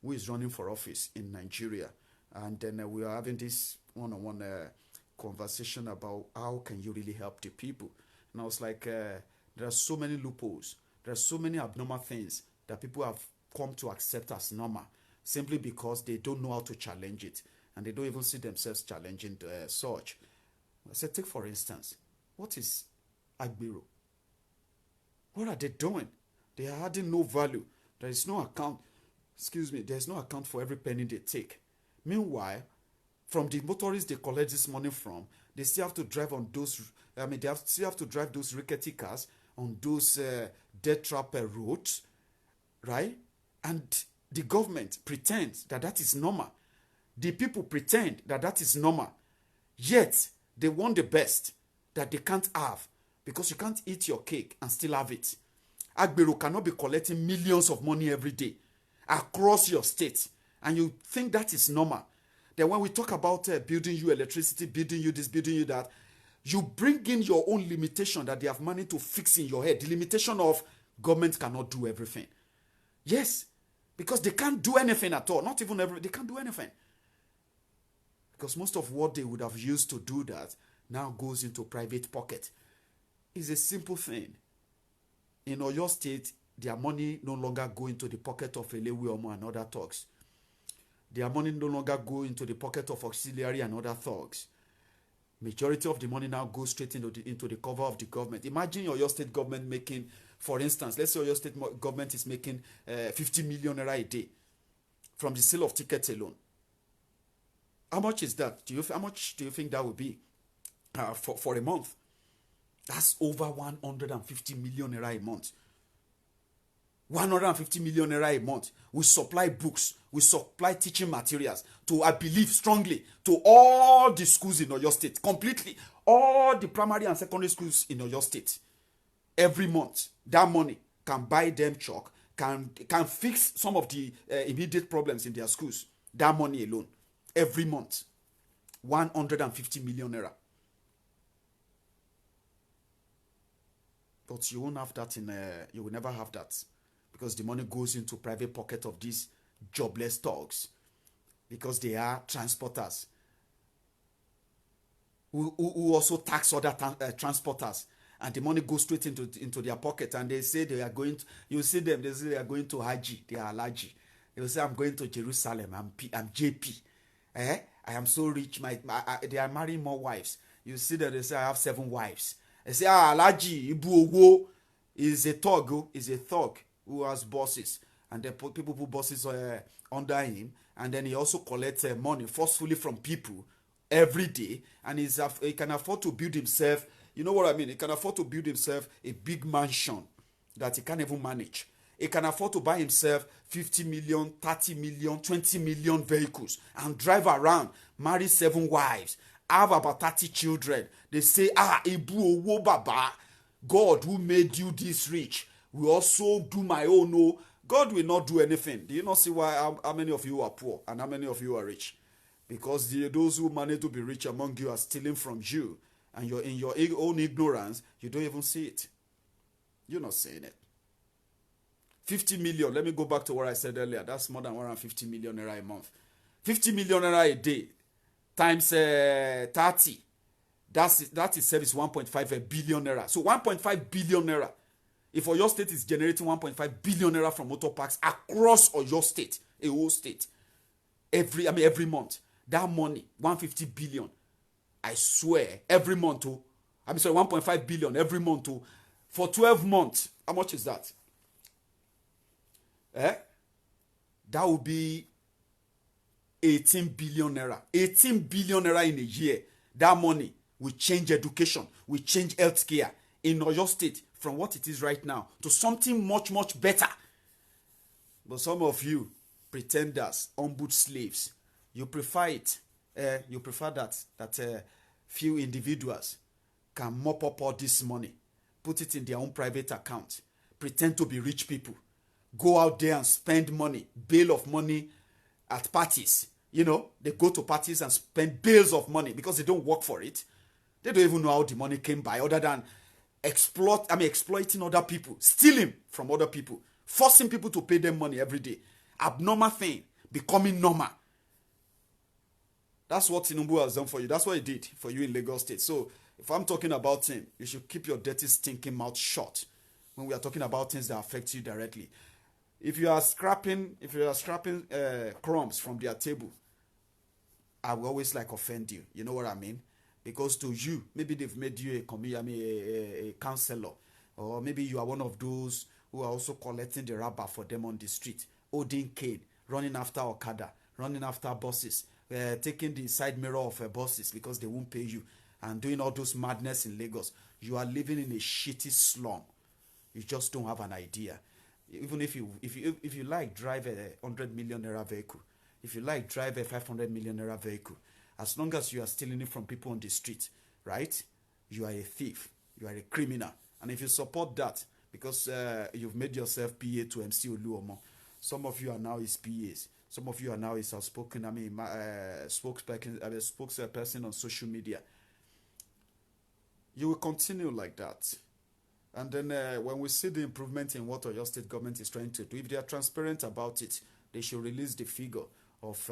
who is running for office in Nigeria. And then we are having this one-on-one conversation about how can you really help the people. And I was like, there are so many loopholes. There are so many abnormal things that people have come to accept as normal simply because they don't know how to challenge it. And they don't even see themselves challenging such. I said, take for instance, what is Agbero? What are they doing? They are adding no value. There is no account. There's no account for every penny they take. Meanwhile, from the motorists they collect this money from, they still have to drive on those, still have to drive those rickety cars on those death trap roads, right? And the government pretends that that is normal. The people pretend that that is normal. Yet, they want the best that they can't have because you can't eat your cake and still have it. Agbero cannot be collecting millions of money every day across your state, and you think that is normal. Then when we talk about building you electricity, building you this, building you that, you bring in your own limitation that they have managed to fix in your head. The limitation of government cannot do everything. Yes, because they can't do anything at all. Not even they can't do anything. Because most of what they would have used to do that now goes into private pocket. It's a simple thing. In Oyo State, their money no longer go into the pocket of Elewi Omo and other thugs. Their money no longer go into the pocket of auxiliary and other thugs. Majority of the money now goes straight into the cover of the government. Imagine Oyo State government making, for instance, let's say Oyo State government is making 50 million naira a day from the sale of tickets alone. How much is that? How much do you think that would be for a month? That's over 150 million naira a month. 150 million naira a month. We supply books. We supply teaching materials to, I believe strongly, to all the schools in Oyo State. Completely. All the primary and secondary schools in Oyo State. Every month. That money can buy them chalk, can fix some of the immediate problems in their schools. That money alone. Every month. 150 million naira. But you won't have that you will never have that. Because the money goes into private pocket of these jobless thugs. Because they are transporters. Who also tax other transporters. And the money goes straight into their pocket. And they say they are going to, you see them, they say they are going to Haji. They are Alaji. They will say, I'm going to Jerusalem. I'm JP. I am so rich. They are marrying more wives. You see that they say, I have 7 wives. They say, Alaji, Ibu Owo is a thug who has bosses. And then people put bosses under him. And then he also collects money forcefully from people every day. And he can afford to build himself, you know what I mean? He can afford to build himself a big mansion that he can't even manage. He can afford to buy himself 50 million, 30 million, 20 million vehicles and drive around, marry 7 wives, have about 30 children. They say, Ibu Owo Baba, God who made you this rich will also do my own. No, God will not do anything. Do you not see why how many of you are poor and how many of you are rich? Because those who manage to be rich among you are stealing from you. And you're in your own ignorance, you don't even see it. You're not seeing it. 50 million, let me go back to what I said earlier. That's more than 150 million naira a month. 50 million naira a day times 30. That itself is 1.5 billion naira. So 1.5 billion naira. If Oyo State is generating 1.5 billion naira from motor parks across Oyo State, a whole state, every month, that money, 150 billion, I swear, every month, I'm sorry, 1.5 billion every month for 12 months. How much is that? That would be 18 billion naira. 18 billion naira in a year. That money will change education, will change healthcare in Oyo State from what it is right now to something much, much better. But some of you pretenders, humbled slaves, you prefer it. You prefer that few individuals can mop up all this money, put it in their own private account, pretend to be rich people, go out there and spend money, bail of money at parties. You know, they go to parties and spend bales of money because they don't work for it. They don't even know how the money came by other than exploiting other people, stealing from other people, forcing people to pay them money every day. Abnormal thing, becoming normal. That's what Thiefnubu has done for you. That's what he did for you in Lagos State. So if I'm talking about him, you should keep your dirty, stinking mouth shut when we are talking about things that affect you directly. If you are scrapping crumbs from their table, I will always offend you. You know what I mean? Because to you, maybe they've made you a counselor, or maybe you are one of those who are also collecting the rubber for them on the street, holding cane, running after Okada, running after buses, taking the side mirror of buses because they won't pay you, and doing all those madness in Lagos. You are living in a shitty slum. You just don't have an idea. Even if you drive a 100 million naira vehicle, if you drive a 500 million naira vehicle, as long as you are stealing it from people on the street, right? You are a thief. You are a criminal. And if you support that, because you've made yourself PA to MC Oluomo, some of you are now his PAs. Some of you are now his outspoken, spokesperson on social media. You will continue like that. And then when we see the improvement in what Oyo State government is trying to do, if they are transparent about it, they should release the figure of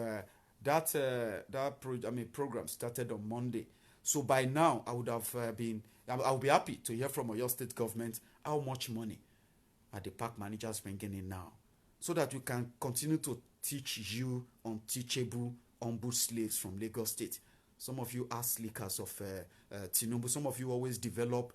program started on Monday. So by now, I would have I'll be happy to hear from Oyo State government how much money are the park managers bringing in now, so that we can continue to teach you unteachable, humble slaves from Lagos State. Some of you are slickers of Thiefnubu. Some of you always develop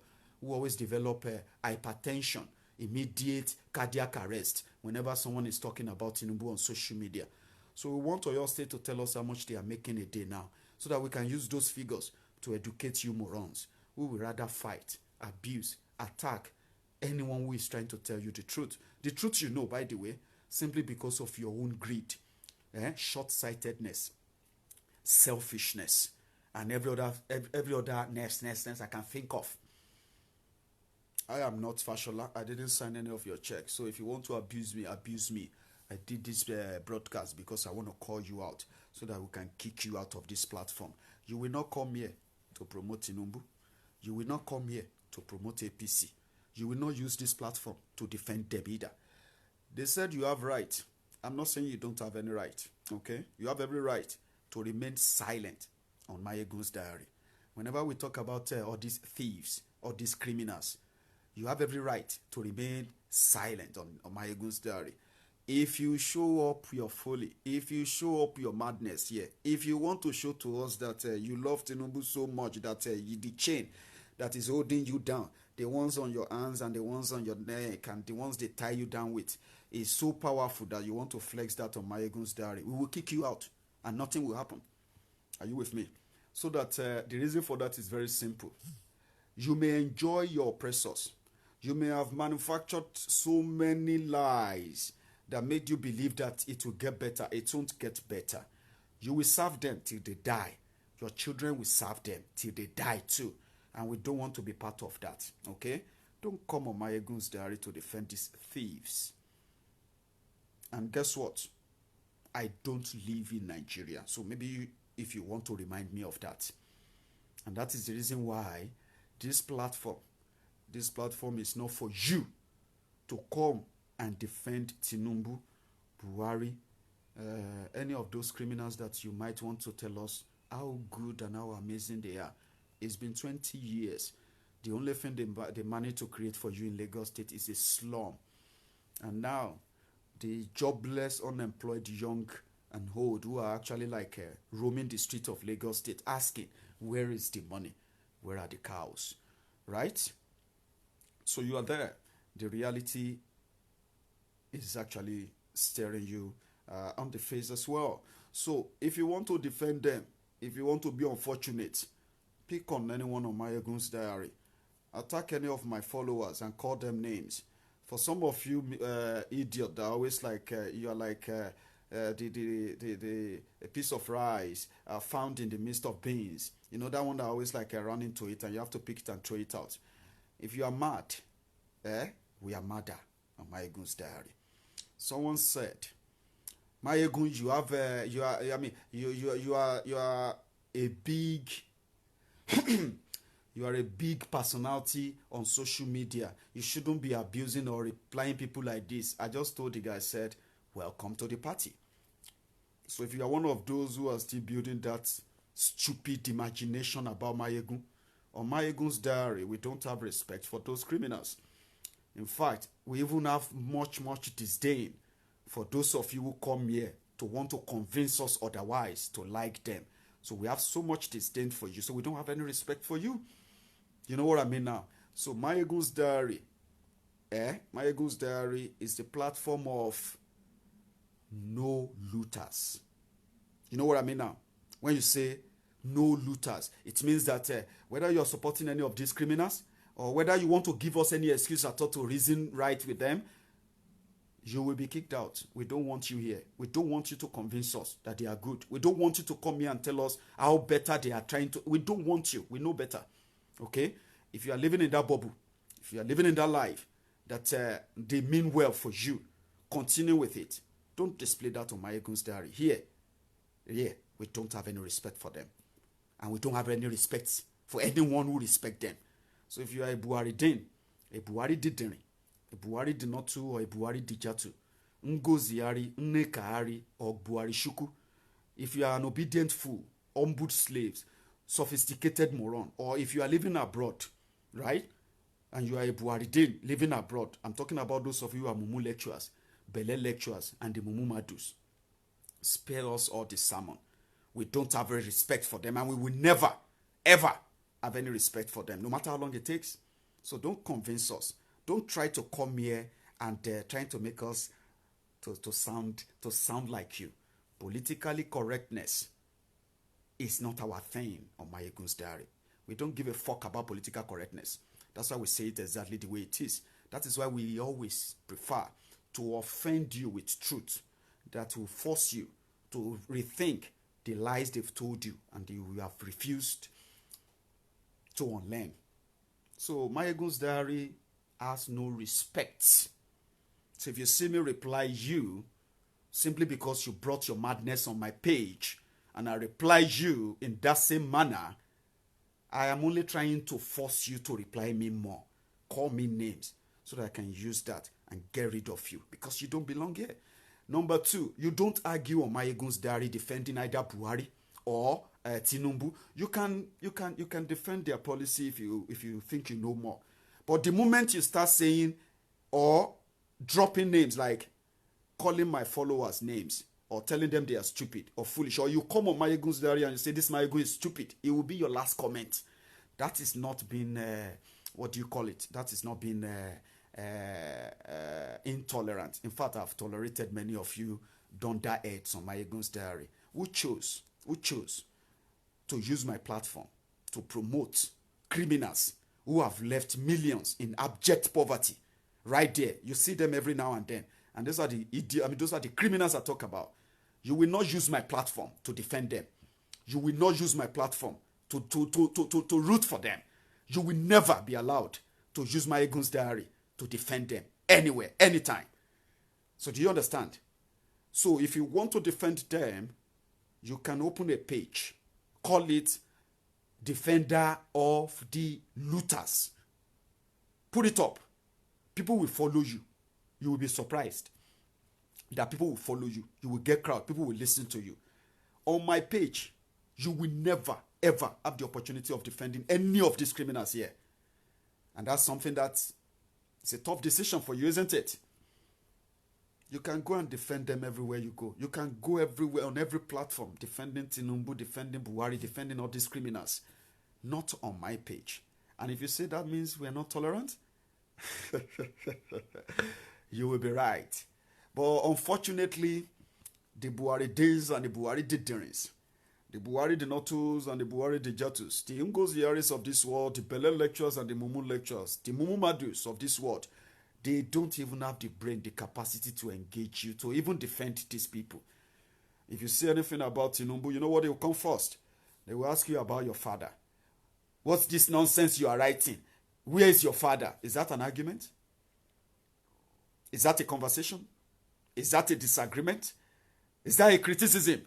hypertension, immediate cardiac arrest whenever someone is talking about Thiefnubu on social media. So we want Oyo State to tell us how much they are making a day now, so that we can use those figures to educate you morons who will rather fight, abuse, attack anyone who is trying to tell you the truth. The truth, you know, by the way, simply because of your own greed, short-sightedness, selfishness, and every other ness I can think of. I am not Fashola. I didn't sign any of your checks. So if you want to abuse me, abuse me. I did this broadcast because I want to call you out so that we can kick you out of this platform. You will not come here to promote Thiefnubu. You will not come here to promote APC. You will not use this platform to defend them either. They said you have right. I'm not saying you don't have any right. Okay? You have every right to remain silent on Mayegun's diary. Whenever we talk about all these thieves, all these criminals, you have every right to remain silent on Mayegun's diary. If you show up your folly, if you show up your madness here, if you want to show to us that you love Thiefnubu so much that the chain that is holding you down, the ones on your hands and the ones on your neck and the ones they tie you down with, is so powerful that you want to flex that on Mayegun's diary, we will kick you out and nothing will happen. Are you with me? So that the reason for that is very simple. You may enjoy your oppressors. You may have manufactured so many lies that made you believe that it will get better. It won't get better. You will serve them till they die. Your children will serve them till they die too. And we don't want to be part of that. Okay? Don't come on Mayegun's diary to defend these thieves. And guess what? I don't live in Nigeria. So maybe if you want to remind me of that. And that is the reason why this platform is not for you to come and defend Thiefnubu, Buhari, any of those criminals that you might want to tell us how good and how amazing they are. It's been 20 years. The only thing they managed to create for you in Lagos State is a slum. And now, the jobless, unemployed, young and old who are actually roaming the street of Lagos State asking, where is the money? Where are the cows? right? So you are there. The reality is actually staring you on the face as well. So if you want to defend them, if you want to be unfortunate, pick on anyone on Mayegun's diary. Attack any of my followers and call them names. For some of you idiot that are always like you are like a piece of rice found in the midst of beans. You know that one that always like run into it and you have to pick it and throw it out. If you are mad, we are madder on Mayegun's diary. Someone said, Mayegun, you have you are a big you are a big personality on social media. You shouldn't be abusing or replying people like this. I just told the guy, said, welcome to the party. So if you are one of those who are still building that stupid imagination about Mayegun, on Mayegun's diary, we don't have respect for those criminals. In fact, we even have much disdain for those of you who come here to want to convince us otherwise, to like them. So we have so much disdain for you, so we don't have any respect for you. You know what I mean now? So Mayegun's diary, Mayegun's diary is the platform of no looters. You know what I mean now? When you say no looters, it means that whether you're supporting any of these criminals or whether you want to give us any excuse at all to reason right with them, you will be kicked out. We don't want you here. We don't want you to convince us that they are good. We don't want you to come here and tell us how better they are trying to. We don't want you. We know better. Okay? If you are living in that bubble, if you are living in that life that they mean well for you, continue with it. Don't display that on Mayegun's diary. Here, we don't have any respect for them. And we don't have any respect for anyone who respect them. So if you are a Buhari Din, a Buhari Didiri, a Buhari Dinotu or a Buhari Dijatu, Ngoziari, Nnekahari or Buhari Shuku, if you are an obedient fool, humbled slaves, sophisticated moron, or if you are living abroad, right, and you are a Buhari Din living abroad, I'm talking about those of you who are Mumu lecturers, Bele lecturers, and the Mumu Madus, spare us all this sermon. We don't have any respect for them, and we will never, ever have any respect for them, no matter how long it takes. So don't convince us. Don't try to come here and trying to make us to sound like you. Politically correctness is not our thing on Mayegun's diary. We don't give a fuck about political correctness. That's why we say it exactly the way it is. That is why we always prefer to offend you with truth that will force you to rethink the lies they've told you and you have refused to unlearn. So Mayegun's diary has no respect. So if you see me reply you simply because you brought your madness on my page and I reply you in that same manner, I am only trying to force you to reply me more. Call me names so that I can use that and get rid of you because you don't belong here. Number two, you don't argue on Mayegun's diary defending either Buhari or Thiefnubu. You can defend their policy if you think you know more. But the moment you start saying or dropping names like calling my followers names or telling them they are stupid or foolish, or you come on Mayegun's diary and you say this Mayegun is stupid, it will be your last comment. That is not being what do you call it? That is not being intolerant. In fact, I've tolerated many of you dunderheads on Mayegun's diary who chose to use my platform to promote criminals who have left millions in abject poverty. Right there, you see them every now and then, and those are the criminals I talk about. You will not use my platform to defend them. You will not use my platform to root for them. You will never be allowed to use Mayegun's diary to defend them anywhere, anytime. So do you understand? So if you want to defend them, you can open a page. Call it Defender of the Looters. Put it up. People will follow you. You will be surprised that people will follow you. You will get crowd. People will listen to you. On my page, you will never, ever have the opportunity of defending any of these criminals here. And that's something that's a tough decision for you, isn't it? You can go and defend them everywhere you go. You can go everywhere on every platform, defending Thiefnubu, defending Buhari, defending all these criminals. Not on my page. And if you say that means we are not tolerant, you will be right. But unfortunately, the Buhari days and the Buhari didderings, the Buhari the Notus and the Buhari the Jatus, the Ngos the Aris of this world, the Bele lecturers and the Mumu lecturers, the Mumu Madus of this world, they don't even have the brain, the capacity to engage you, to even defend these people. If you say anything about Thiefnubu, you know what they will come first? They will ask you about your father. What's this nonsense you are writing? Where is your father? Is that an argument? Is that a conversation? Is that a disagreement? Is that a criticism?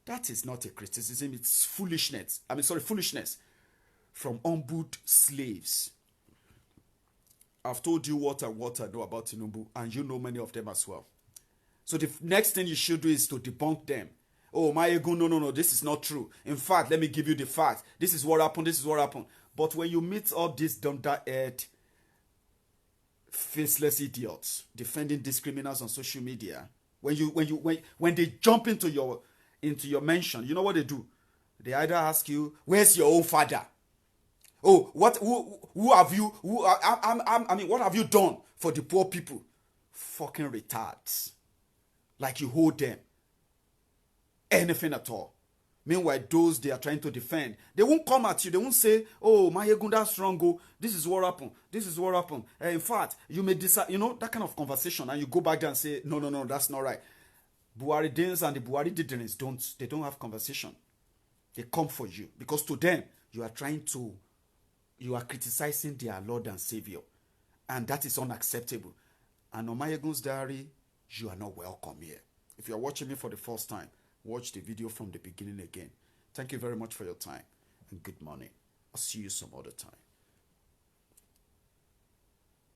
That is not a criticism. It's foolishness. Foolishness from humbled slaves. I've told you what I know about Thiefnubu, and you know many of them as well. So the next thing you should do is to debunk them. Oh, my ego, no, this is not true. In fact, let me give you the facts. This is what happened. But when you meet all these dunder-head, faceless idiots defending these criminals on social media, when they jump into your mention, you know what they do? They either ask you, "Where's your own father?" Oh, what have you done for the poor people? Fucking retards. Like you hold them. Anything at all. Meanwhile, those they are trying to defend, they won't come at you. They won't say, "Oh, my that's wrong. Oh, this is what happened. In fact, you may decide," that kind of conversation, and you go back there and say, no, that's not right. Buhari Danes and the Buhari Didderings don't have conversation. They come for you because to them, you are criticizing their Lord and Savior, and that is unacceptable. And on Mayegun's diary, you are not welcome here. If you are watching me for the first time, watch the video from the beginning again. Thank you very much for your time, and good morning. I'll see you some other time.